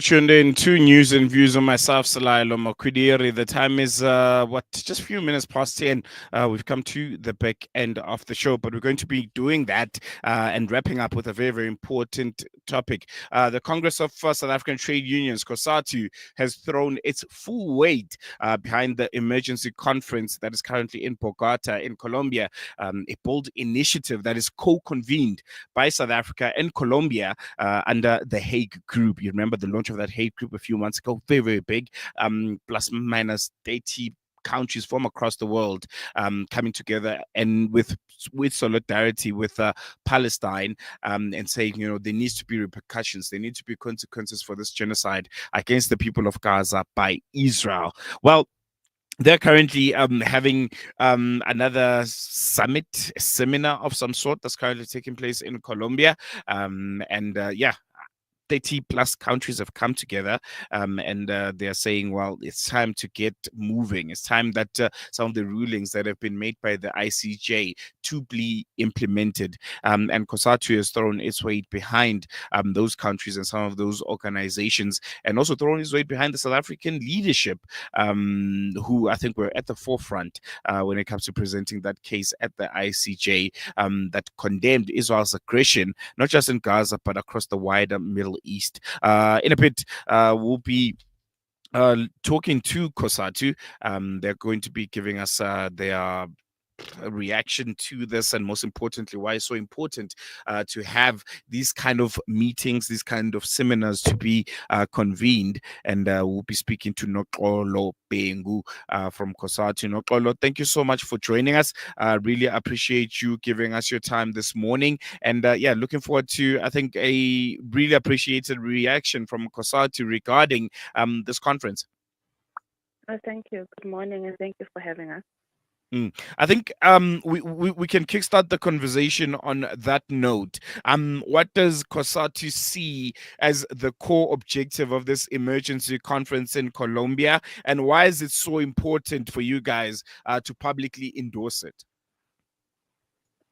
tuned in to News and Views on myself, Salailo Makudiri. The time is, just a few minutes past 10. We've come to the back end of the show, but we're going to be doing that and wrapping up with a very, very important topic. The Congress of South African Trade Unions, COSATU, has thrown its full weight behind the emergency conference that is currently in Bogota, in Colombia, a bold initiative that is co-convened by South Africa and Colombia under the Hague Group. You remember the launch of that Hague Group a few months ago, very, very big, plus minus 80 countries from across the world coming together and with solidarity with Palestine and saying, there needs to be repercussions, there need to be consequences for this genocide against the people of Gaza by Israel. Well, they're currently having another summit, a seminar of some sort that's currently taking place in Colombia. 30 plus countries have come together and they're saying, well, it's time to get moving. It's time that some of the rulings that have been made by the ICJ to be implemented. And COSATU has thrown its weight behind those countries and some of those organizations, and also thrown its weight behind the South African leadership, who I think were at the forefront when it comes to presenting that case at the ICJ that condemned Israel's aggression, not just in Gaza, but across the wider Middle East. In a bit, we'll be talking to COSATU. They're going to be giving us their reaction to this, and most importantly, why it's so important to have these kind of meetings, these kind of seminars to be convened. And we'll be speaking to Noxolo Bhengu from COSATU. Noxolo, thank you so much for joining us. Really appreciate you giving us your time this morning. And looking forward to, I think, a really appreciated reaction from COSATU regarding this conference. Thank you. Good morning, and thank you for having us. I think we can kickstart the conversation on that note. What does COSATU see as the core objective of this emergency conference in Colombia, and why is it so important for you guys to publicly endorse it?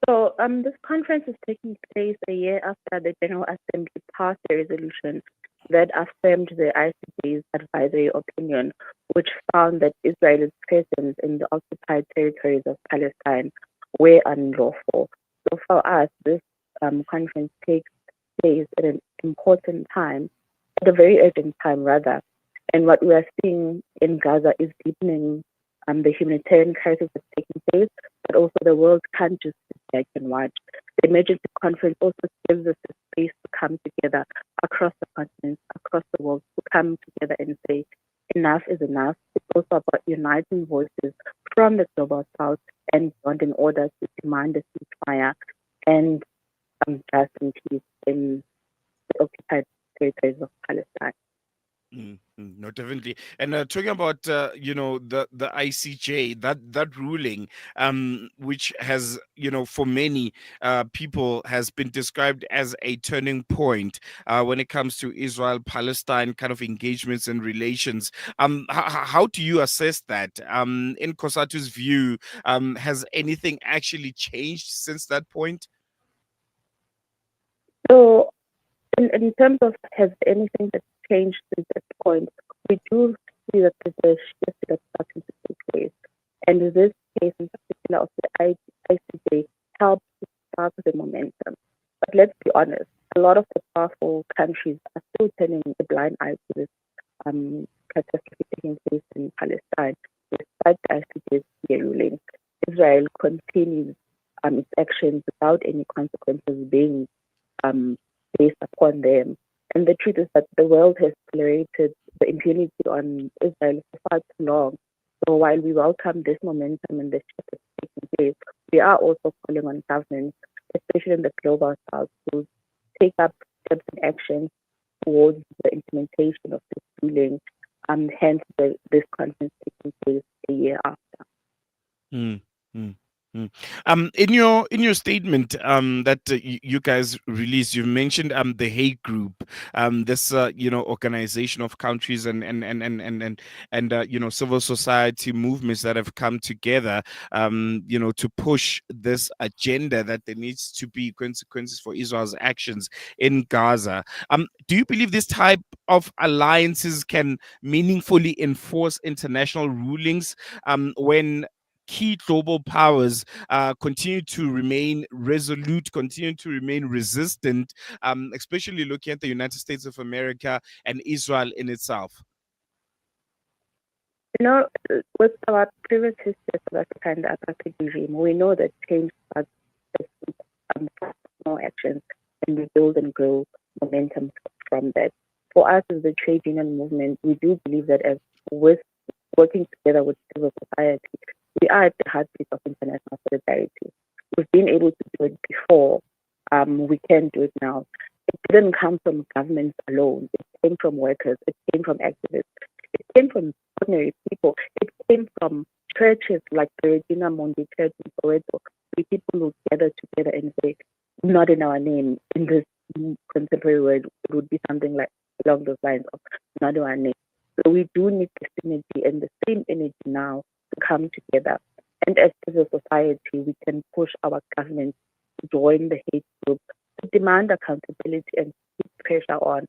So this conference is taking place a year after the General Assembly passed a resolution that affirmed the ICJ's advisory opinion, which found that Israel's presence in the occupied territories of Palestine were unlawful. So for us, this conference takes place at an important time, at a very urgent time rather. And what we are seeing in Gaza is deepening the humanitarian crisis that's taking place, but also the world can't just sit back and watch. The emergency conference also gives us a space to come together across the continents, across the world, to come together and say, enough is enough. It's also about uniting voices from the global south and beyond in order to demand a ceasefire and just and peace in the occupied territories of Palestine. No, definitely. And talking about the ICJ, that ruling, which has, for many people has been described as a turning point when it comes to Israel-Palestine kind of engagements and relations. How do you assess that? In COSATU's view, has anything actually changed since that point? So, in terms of has anything that's changed since that point, we do see that there's a shift that's starting to take place. And this case in particular of the ICJ helps to spark the momentum. But let's be honest, a lot of the powerful countries are still turning a blind eye to this catastrophe taking place in Palestine. Despite the ICJ's ruling, Israel continues its actions without any consequences being based upon them. And the truth is that the world has tolerated the impunity on Israel for far too long. So while we welcome this momentum and the shift that's taking place, we are also calling on governments, especially in the global south, to take up steps and actions towards the implementation of this ruling, hence this conference taking place a year after. Mm. In your statement that you guys released, you've mentioned the Hague Group, this organization of countries and civil society movements that have come together, to push this agenda that there needs to be consequences for Israel's actions in Gaza. Do you believe this type of alliances can meaningfully enforce international rulings when key global powers continue to remain resolute, continue to remain resistant, especially looking at the United States of America and Israel in itself? With our previous history of South Africa and the apartheid regime, we know that change starts with small actions, and we build and grow momentum from that. For us as the trade union movement, we do believe that as with working together with civil society, we are at the heartbeat of international solidarity. We've been able to do it before. We can do it now. It didn't come from governments alone. It came from workers. It came from activists. It came from ordinary people. It came from churches like the Regina Mundi Church in Soweto, where people who gather together and say, not in our name, in this contemporary world, it would be something like along those lines of not in our name. So we do need the synergy and the same energy now to come together. And as civil society, we can push our government to join the hate group, to demand accountability and keep pressure on.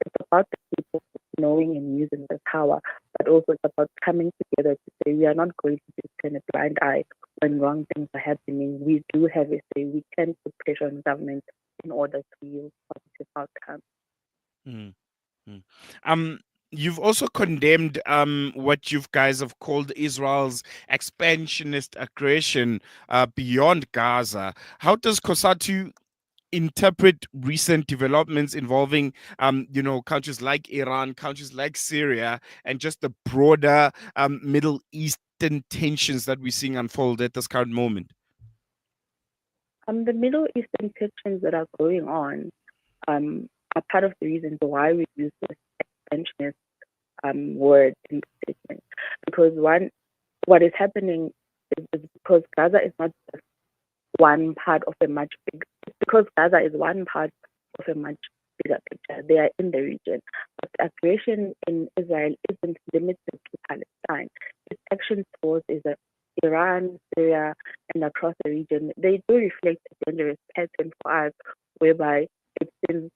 It's about the people knowing and using their power, but also it's about coming together to say we are not going to just turn a blind eye when wrong things are happening. We do have a say. We can put pressure on government in order to yield positive outcomes. Mm. Mm. Um, you've also condemned what you guys have called Israel's expansionist aggression beyond Gaza. How does COSATU interpret recent developments involving countries like Iran, countries like Syria, and just the broader Middle Eastern tensions that we're seeing unfold at this current moment? The Middle Eastern tensions that are going on are part of the reasons why we use this expansionist word in the statement. Because what is happening is because Gaza is not just one part of a much bigger, because Gaza is one part of a much bigger picture. They are in the region. But the aggression in Israel isn't limited to Palestine. Its actions towards Iran, Syria, and across the region, they do reflect a dangerous pattern for us, whereby it seems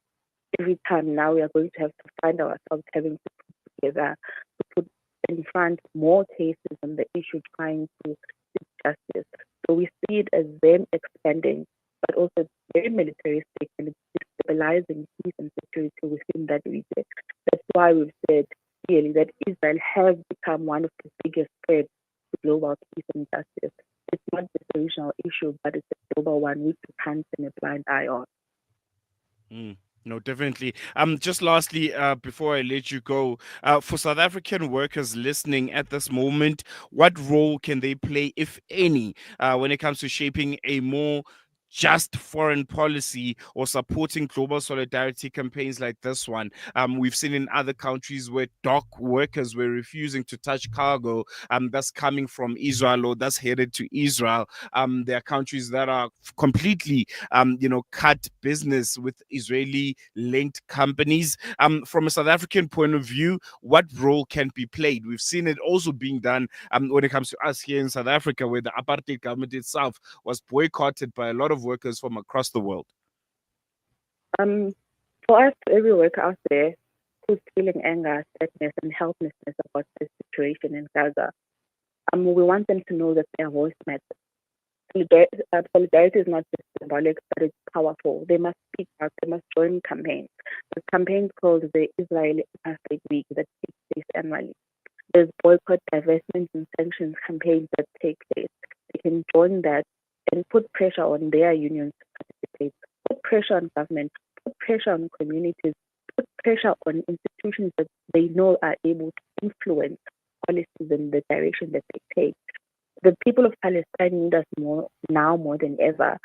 every time now we are going to have to find ourselves having to put together, to put in front more cases on the issue, trying to seek justice. So we see it as them expanding, but also very militaristic and destabilizing peace and security within that region. That's why we've said clearly that Israel has become one of the biggest threats to global peace and justice. It's not just a regional issue, but it's a global one which we can't turn a blind eye on. Mm. No, definitely. Just lastly, before I let you go, for South African workers listening at this moment, what role can they play, if any, when it comes to shaping a more just foreign policy or supporting global solidarity campaigns like this one? We've seen in other countries where dock workers were refusing to touch cargo that's coming from Israel or that's headed to Israel. There are countries that are completely cut business with Israeli linked companies. From a South African point of view, what role can be played? We've seen it also being done when it comes to us here in South Africa, where the apartheid government itself was boycotted by a lot of workers from across the world. For us, every worker out there who's feeling anger, sadness, and helplessness about the situation in Gaza, we want them to know that their voice matters. Solidarity is not just symbolic, but it's powerful. They must speak out. They must join campaigns. The campaign called the Israeli Apartheid Week that takes place annually. There's boycott, divestment, and sanctions campaigns that take place. They can join that and put pressure on their unions to participate, put pressure on government, put pressure on communities, put pressure on institutions that they know are able to influence policies in the direction that they take. The people of Palestine need us more than ever.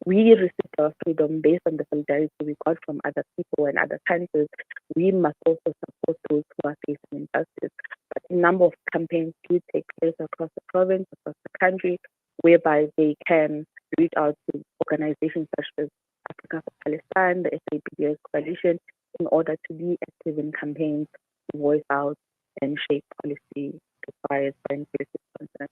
We received our freedom based on the solidarity we got from other people and other countries. We must also support those who are facing injustice. But a number of campaigns do take place across the province, across the country. whereby they can reach out to organizations such as Africa for Palestine, the SAPDS coalition, in order to be active in campaigns to voice out and shape policy required by inclusive consent.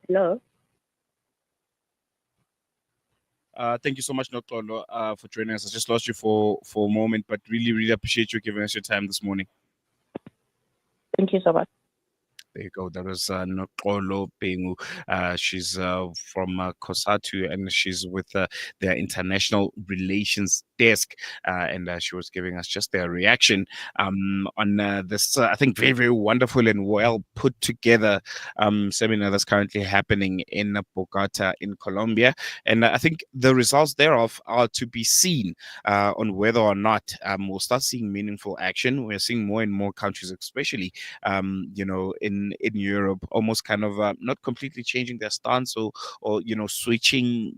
Hello? Thank you so much, Noxolo, for joining us. I just lost you for a moment, but really, really appreciate you giving us your time this morning. Thank you so much. There you go. That was Noxolo Bhengu. She's from COSATU, and she's with their international relations desk. And she was giving us just their reaction on this, I think, very, very wonderful and well put together seminar that's currently happening in Bogota in Colombia. And I think the results thereof are to be seen on whether or not we'll start seeing meaningful action. We're seeing more and more countries, especially in Europe, almost kind of not completely changing their stance or switching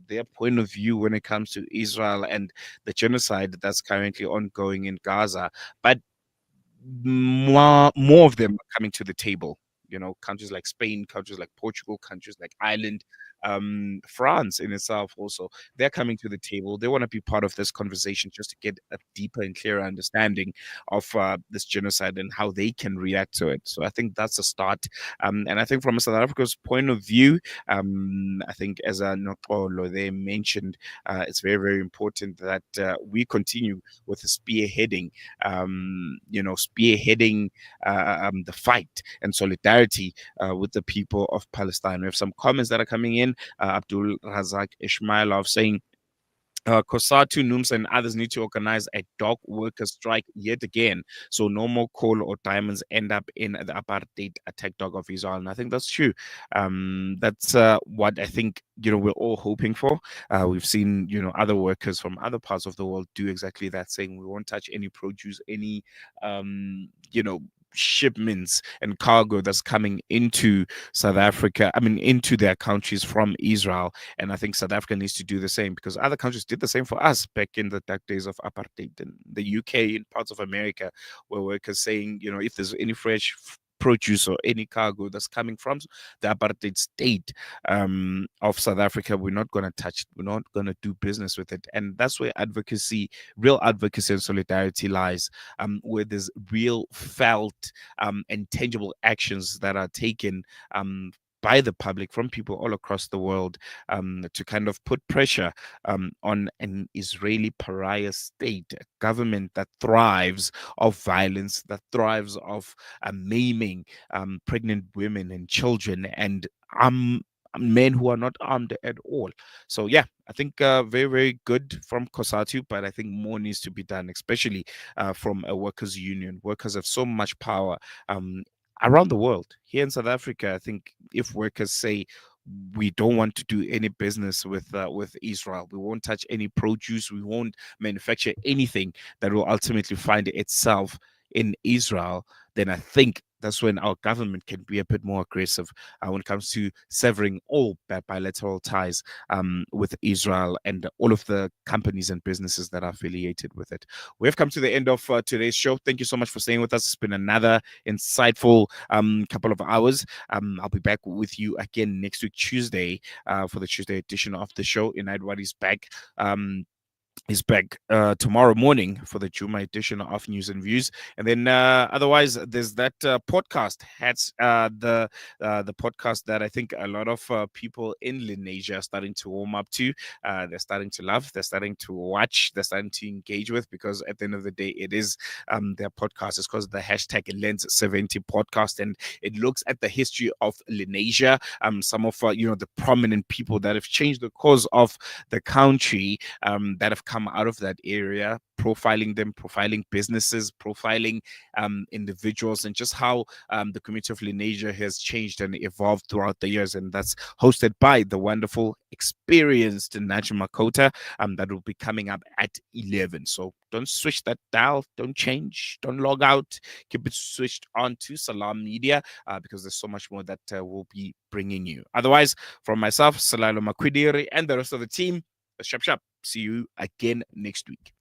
their point of view when it comes to Israel and the genocide that's currently ongoing in Gaza, but more of them are coming to the table. Countries like Spain, countries like Portugal, countries like Ireland, France in itself also, they're coming to the table. They want to be part of this conversation just to get a deeper and clearer understanding of this genocide and how they can react to it. So I think that's a start. And I think from South Africa's point of view, I think as Noxolo they mentioned, it's very, very important that we continue with the spearheading the fight and solidarity with the people of Palestine. We have some comments that are coming in. Abdul Razak Ishmailov saying, COSATU, NUMS, and others need to organize a dog worker strike yet again, so no more coal or diamonds end up in the apartheid attack dog of Israel. And I think that's true. That's what I think we're all hoping for. We've seen other workers from other parts of the world do exactly that, saying we won't touch any produce, any shipments and cargo that's coming into South Africa, into their countries from Israel. And I think South Africa needs to do the same, because other countries did the same for us back in the dark days of apartheid. In the UK, in parts of America, where workers saying, if there's any fresh produce or any cargo that's coming from the apartheid state of South Africa, we're not going to touch it. We're not going to do business with it. And that's where real advocacy and solidarity lies, where there's real felt and tangible actions that are taken by the public, from people all across the world, to kind of put pressure on an Israeli pariah state, a government that thrives of violence, that thrives of maiming pregnant women and children and men who are not armed at all. So yeah, I think very, very good from COSATU, but I think more needs to be done, especially from a workers' union. Workers have so much power around the world. Here in South Africa, I think if workers say we don't want to do any business with Israel, we won't touch any produce, we won't manufacture anything that will ultimately find itself in Israel, then I think that's when our government can be a bit more aggressive when it comes to severing all bilateral ties with Israel and all of the companies and businesses that are affiliated with it. We have come to the end of today's show. Thank you so much for staying with us. It's been another insightful couple of hours. I'll be back with you again next week, Tuesday, for the Tuesday edition of the show. Inadwad is back. Is back tomorrow morning for the Juma edition of News and Views, and then otherwise there's that podcast. The podcast that I think a lot of people in Lenasia are starting to warm up to. They're starting to love. They're starting to watch. They're starting to engage with, because at the end of the day, it is their podcast. It's because the hashtag Lens70 podcast, and it looks at the history of Lenasia. Some of the prominent people that have changed the course of the country, that have come out of that area, profiling them, profiling businesses, profiling individuals, and just how the community of Lenasia has changed and evolved throughout the years. And that's hosted by the wonderful, experienced Najma Kota. That will be coming up at 11. So don't switch that dial, don't change, don't log out, keep it switched on to Salam Media, because there's so much more that we'll be bringing you. Otherwise, from myself, Salalo Makwidiri, and the rest of the team, shap shap. See you again next week.